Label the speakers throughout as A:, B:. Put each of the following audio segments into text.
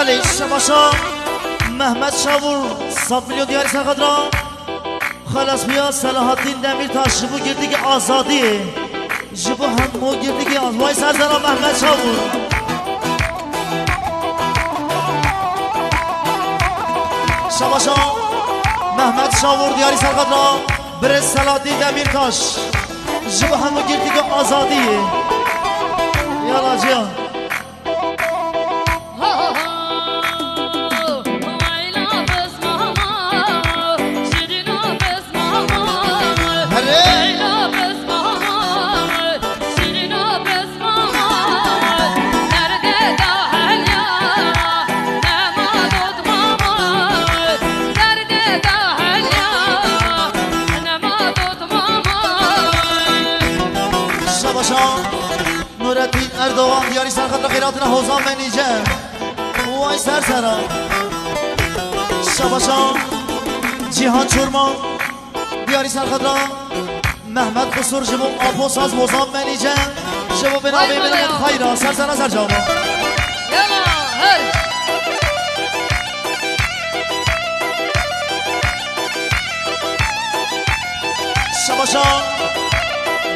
A: بله شباشا محمد شاور 100 میلیون دیاری سرخد را خلاص بیا صلاح الدین دمیر تا شبو گردگی آزادیه جبو همو گردگی آزوای سرزنه محمد شاور شباشا محمد شاور دیاری سرخد را بره صلاح الدین دمیر تاش جبو همو گردگی آزادیه یالا جیان نورالدین اردوان دیاری سرخط را خیراتنا حوزان منیجه وای سرسرا شباشان جیهان چورمان دیاری سرخط را محمد قصور جمو آپو ساز حوزان منیجه شبو بنابه ملت خیرا سرسرا سرجاما شباشان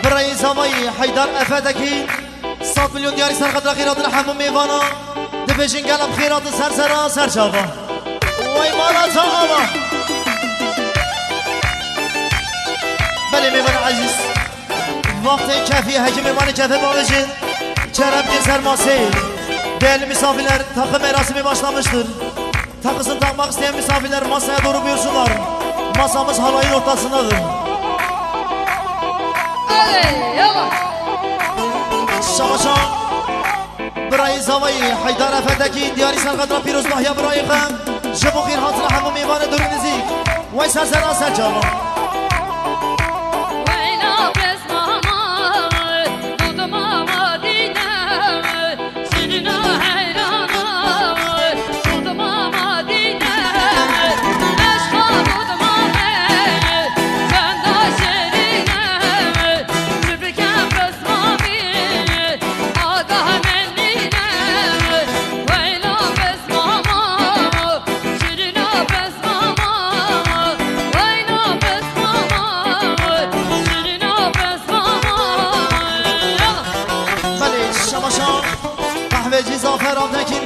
A: برای زمایی حیدر افدکی 100 میلیون دیاری سرخط را خیرات همون میوانا دفشین گلب خیرات سرسرا سرچاوا وای مالا تا آما بله میوان عزیز وقت کفی هکی میوان کفی باوشید چرم که سرماسی değerli misafirler takım merasimi başlamıştır takısını takmak isteyen misafirler masaya doğru buyursunlar masamız halayın ortasındadır شباشان برای زوایی حیدر افندکی دیاری سرخط را پیروز ماهیا برای خم جبو خیر حاصل همه میوان دوری نزیک وای سرسرا سرجاما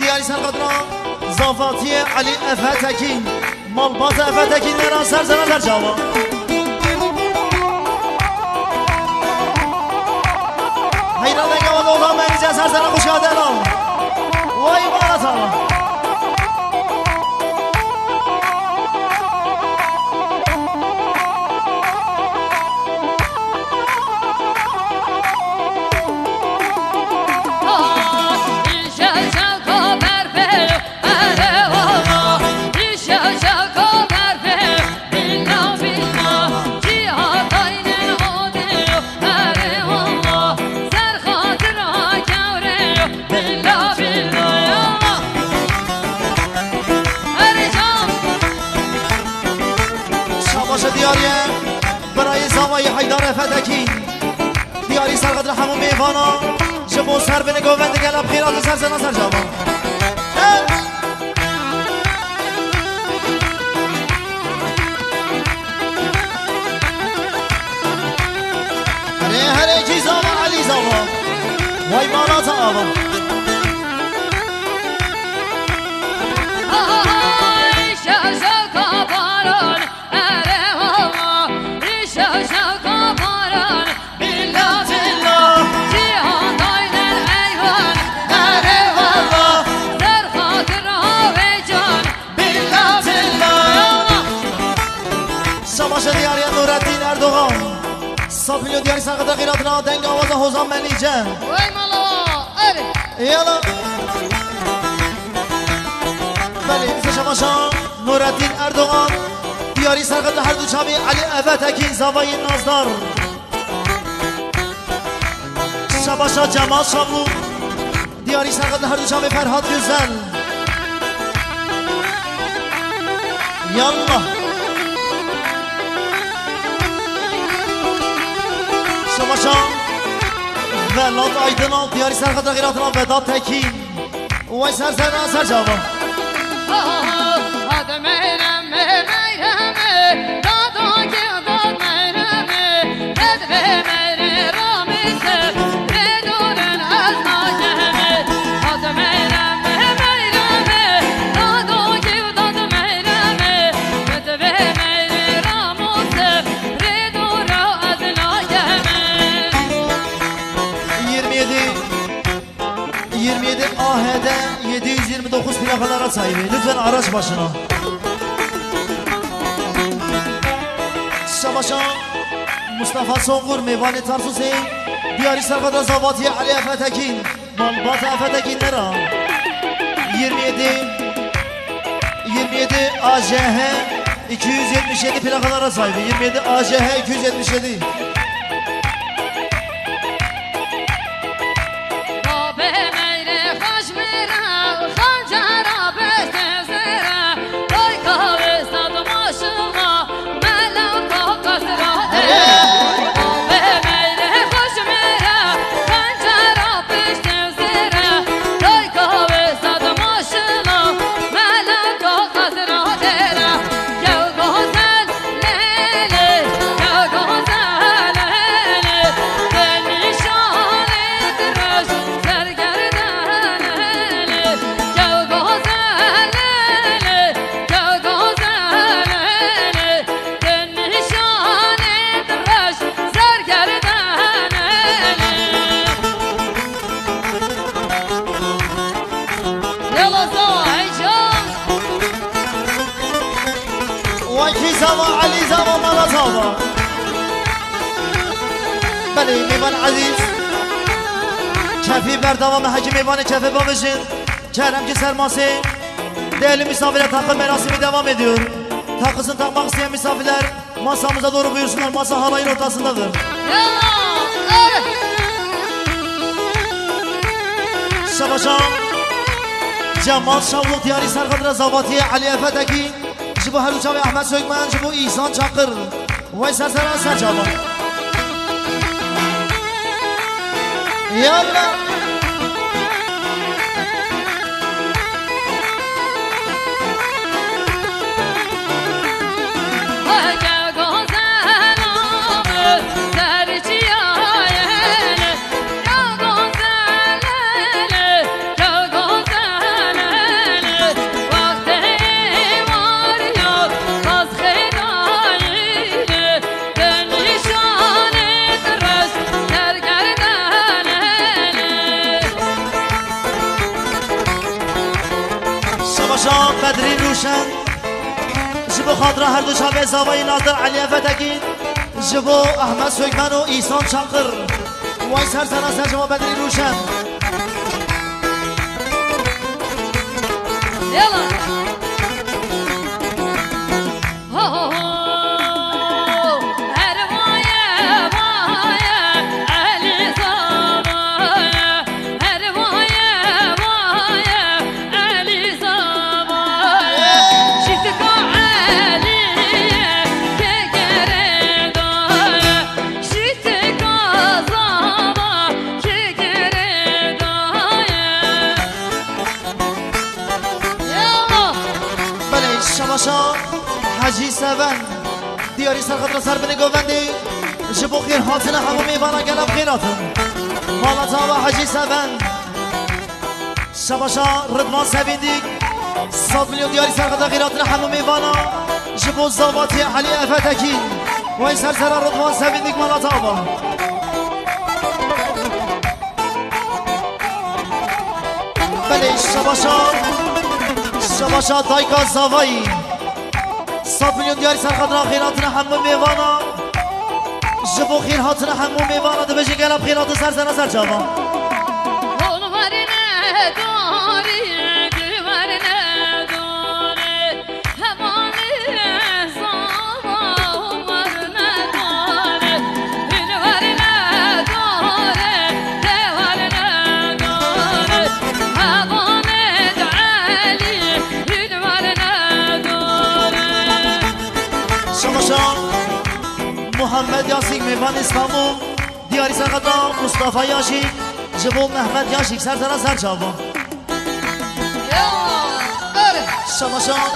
A: دیاری سرخط را زافاتی علی افهتکین مالباز افهتکین را سرزنه در جاوا حیران دنگه و دولا منیجه سرزنه خوشاده را وای مالتا برای زمای حیدر فتکی دیاری سرقدر همون میوانا جبو سر به نگاه وند گلب خیرات سرزنا سرجاما هره کی زما علی زما وای مالا تا آوا دیاری نورالدین اردوغان 100 میلیون دیاری سرخط خیراتنا دنگ آواز حوزان منیجه
B: وای مالا
A: یالا بله شماشان نورالدین اردوغان دیاری سرخط هر دو چامی علی افهتکی زوای نازدار شباشا جمال شاملو دیاری سرخط هر دو چامی فرهاد گزل یالا شماشان ولاد آیدنال دیاری سرخط خیراتنا وداد تکین وای سرزنه سرجاوا Ahede 729 plakalara sahibi. Lütfen araç başına. Şabaşan Mustafa Songur Meyvani Tarsusi Diyari Sarkada Zavatiye Ali Efetekin Malbat Efetekinler 27 AJH 277 plakalara sahibi. 27 AJH 277. علي زاوا مالا زاوا بله میوان عزیز کفی بردوام حجی میوان کفی babacığım Kerem ki serması değerli misafirler takım merasimi devam ediyor. Takısını takmak isteyen misafirler masamıza doğru buyursunlar. Masa halayın ortasındadır. Şabaşam Cemal Şavluk Diyari Sarkadra Zavatiye Ali Efetekin Jibu Haruça ve Ahmet Sökmen Jibu İhsan Çakır Vay Serseran Serçaba Yallah بدری روشن جبو خاطر هر دو شب زاوی نادر علی فتکی جبو احمد سوگمن و ایسان چاقر وای سر سنا سر جبو بدری روشن
B: یلا
A: حجی سبن دیاری سرخط سر بنی گوندی جبو خیر حاطن همو میوانا گلم خیراتن مالتا و حجی سبن شباشا ردمان سبیندی 100 میلیون دیاری سرخط خیراتن همو میوانا جبو زاواتی علی افتکین و این سرسر ردمان سبیندی مالتا و بله شباشا دایکا زاوایی 100 میلیون دیاری سرخدران خیراتنا همو میوانا جبو خیراتنا همو میوانا دو بجی گلب خیرات سر زنه سر جاوا محمد یاسیک میوان اسلامو دیاری سرخدران مصطفی یاشیک جبو محمد یاشیک سر زنه سر جاوا شماشان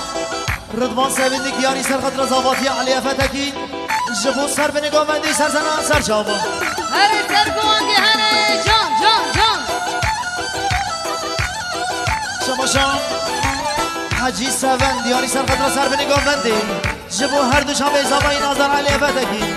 A: رضوان سویدی کیانی سر خط رضاواتی علی فتکی جبو سر به نگاه مندی سر زنان سر جابا
B: هر سر گوانگی هر جان جان جان
A: شماشان حجی سوند یاری سر خط را سر به نگاه مندی جبو هر دو شام ازابای نازر علی فتکی